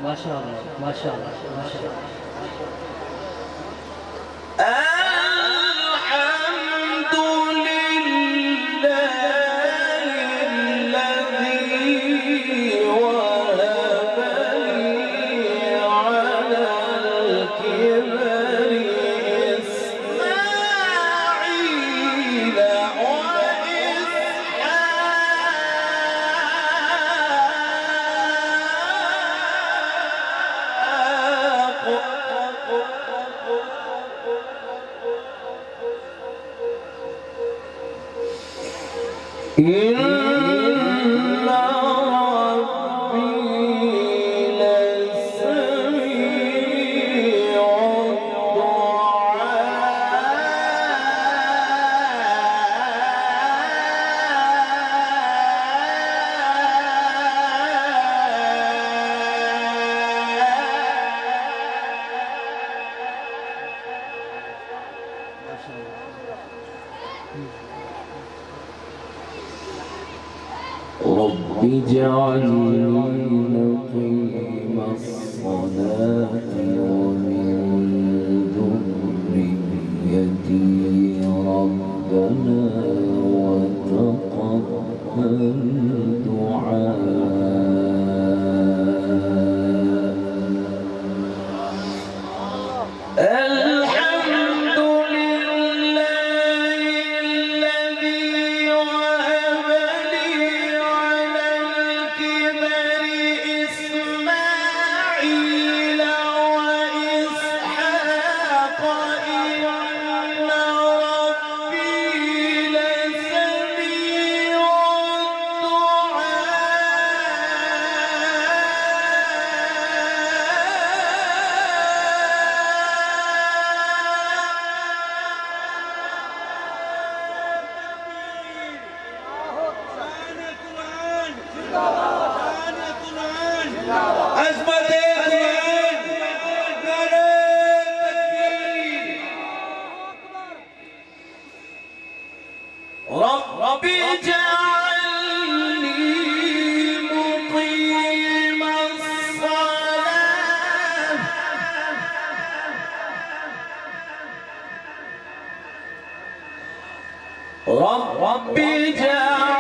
ما شاء الله ما شاء الله ما شاء الله. الحمد لله الذي وهب لي على الكبر إسماعيل إن ربي لسميع رب اجعلني مقيم الصلاة ومن ذريتي ربنا وتقبل دعاء. الحمد لله الذي وهب لي على الكبر إسماعيل وإسحاق إن ربي لسميع عزمة القرآن نعرة التكبير. ربي اجعلني مقيم الصلاة ربي اجعلني